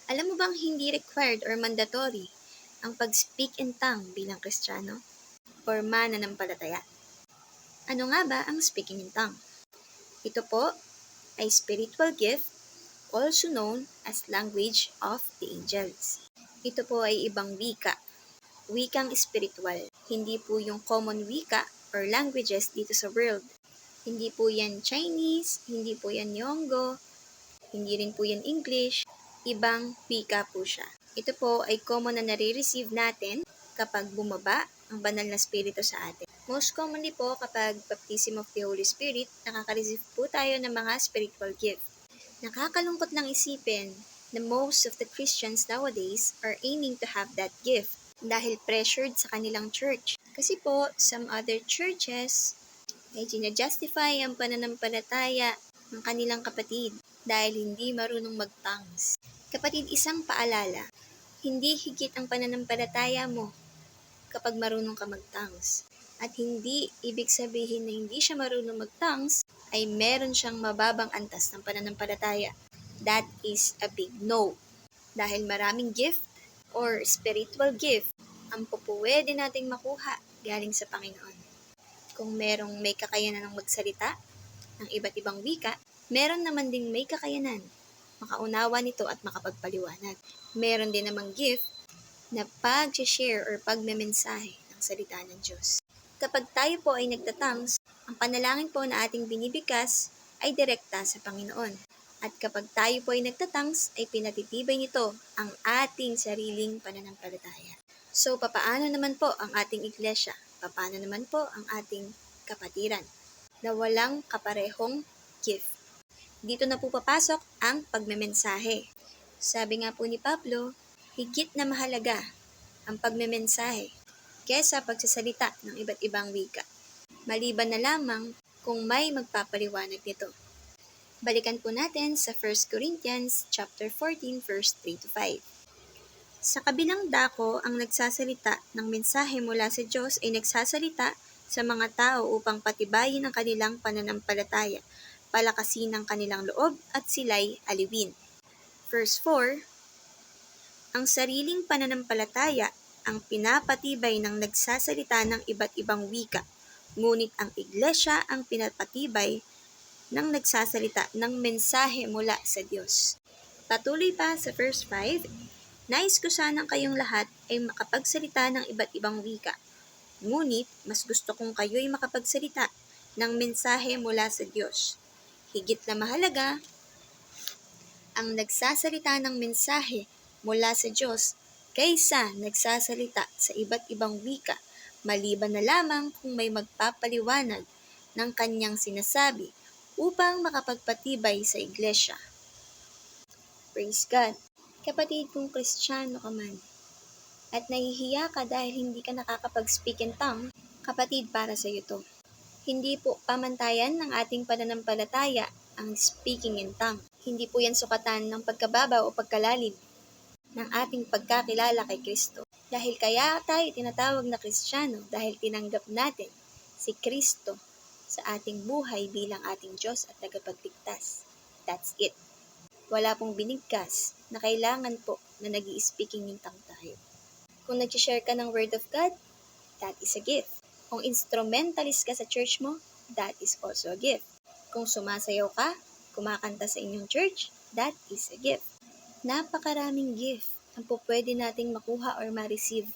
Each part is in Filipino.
Alam mo bang hindi required or mandatory ang pag-speak in tongue bilang Kristiyano or mananampalataya? Ano nga ba ang speaking in tongue? Ito po ay spiritual gift, also known as language of the angels. Ito po ay ibang wika, wikang spiritual. Hindi po yung common wika or languages dito sa world. Hindi po yan Chinese, hindi po yan Yongo, hindi rin po yan English, ibang wika po siya. Ito po ay common na nare-receive natin kapag bumaba ang banal na spirito sa atin. Most commonly po kapag baptism of the Holy Spirit, nakaka-receive po tayo ng mga spiritual gift. Nakakalungkot lang isipin na most of the Christians nowadays are aiming to have that gift dahil pressured sa kanilang church. Kasi po, some other churches ay ginajustify ang pananampalataya ng kanilang kapatid dahil hindi marunong mag-tongues. Kapatid, isang paalala, hindi higit ang pananampalataya mo kapag marunong ka mag-tongues. At hindi ibig sabihin na hindi siya marunong mag-tongues ay meron siyang mababang antas ng pananampalataya. That is a big no. Dahil maraming gift or spiritual gift ang pupwede nating makuha galing sa Panginoon. Kung merong may kakayanan ng magsalita ng iba't ibang wika, meron naman ding may kakayanan makaunawa nito at makapagpaliwanag. Meron din namang gift na pag-share or pagmemensahe ng salita ng Diyos. Kapag tayo po ay nagtatangs, ang panalangin po na ating binibigkas ay direkta sa Panginoon. At kapag tayo po ay nagtatangs, ay pinatitibay nito ang ating sariling pananampalataya. So, papaano naman po ang ating iglesia? Papaano naman po ang ating kapatiran na walang kaparehong gift? Dito na po papasok ang pagmemensahe. Sabi nga po ni Pablo, higit na mahalaga ang pagmemensahe kaysa pagsasalita ng iba't ibang wika. Maliban na lamang kung may magpapaliwanag nito. Balikan po natin sa 1 Corinthians chapter 14 verse 3 to 5. Sa kabilang dako, ang nagsasalita ng mensahe mula sa Diyos ay nagsasalita sa mga tao upang patibayin ang kanilang pananampalataya, palakasin ang kanilang loob at sila'y aliwin. Verse 4, ang sariling pananampalataya ang pinapatibay ng nagsasalita ng iba't ibang wika, ngunit ang iglesia ang pinapatibay ng nagsasalita ng mensahe mula sa Diyos. Patuloy pa sa verse 5, nais ko sanang kayong lahat ay makapagsalita ng iba't ibang wika, ngunit mas gusto kong kayo'y makapagsalita ng mensahe mula sa Diyos. Higit na mahalaga, ang nagsasalita ng mensahe mula sa Diyos kaysa nagsasalita sa iba't ibang wika, maliban na lamang kung may magpapaliwanag ng kanyang sinasabi upang makapagpatibay sa iglesia. Praise God! Kapatid, kung Kristiyano ka man at nahihiya ka dahil hindi ka nakakapag-speak in tongue, kapatid, para sa iyo to. Hindi po pamantayan ng ating pananampalataya ang speaking in tongue. Hindi po yan sukatan ng pagkababa o pagkalalim ng ating pagkakilala kay Kristo. Dahil kaya tayo tinatawag na Kristiyano dahil tinanggap natin si Kristo sa ating buhay bilang ating Diyos at tagapagligtas. That's it. Wala pong binigkas na kailangan po na nag-i-speaking in tongue tayo. Kung nag-share ka ng Word of God, that is a gift. Kung instrumentalist ka sa church mo, that is also a gift. Kung sumasayaw ka, kumakanta sa inyong church, that is a gift. Napakaraming gift ang pwede nating makuha or ma-receive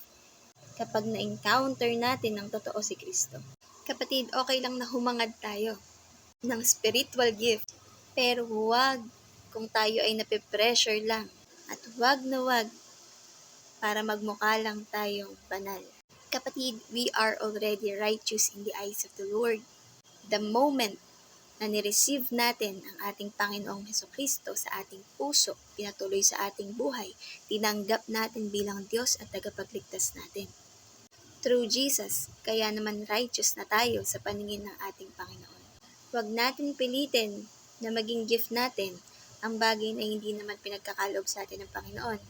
kapag na-encounter natin ng totoo si Kristo. Kapatid, okay lang na humangad tayo ng spiritual gift, pero huwag kung tayo ay nape-pressure lang at huwag na huwag para magmukha lang tayong banal. Kapatid, we are already righteous in the eyes of the Lord. The moment na ni-receive natin ang ating Panginoong Hesukristo sa ating puso, pinatuloy sa ating buhay, tinanggap natin bilang Diyos at tagapagligtas natin. Through Jesus, kaya naman righteous na tayo sa paningin ng ating Panginoon. Huwag natin pilitin na maging gift natin ang bagay na hindi naman pinagkakaloob sa atin ng Panginoon.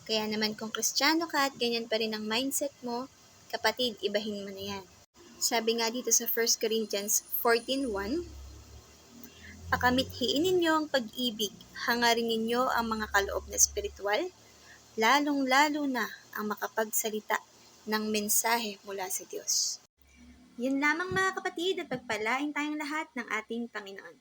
Kaya naman kung Kristiyano ka at ganyan pa rin ang mindset mo, kapatid, ibahin mo na yan. Sabi nga dito sa 1 Corinthians 14:1, Pakamithiin ninyo ang pag-ibig, hangarin ninyo ang mga kaloob na espiritual, lalong-lalo na ang makapagsalita ng mensahe mula sa Diyos. Yun lamang mga kapatid at pagpalain tayong lahat ng ating Panginoon.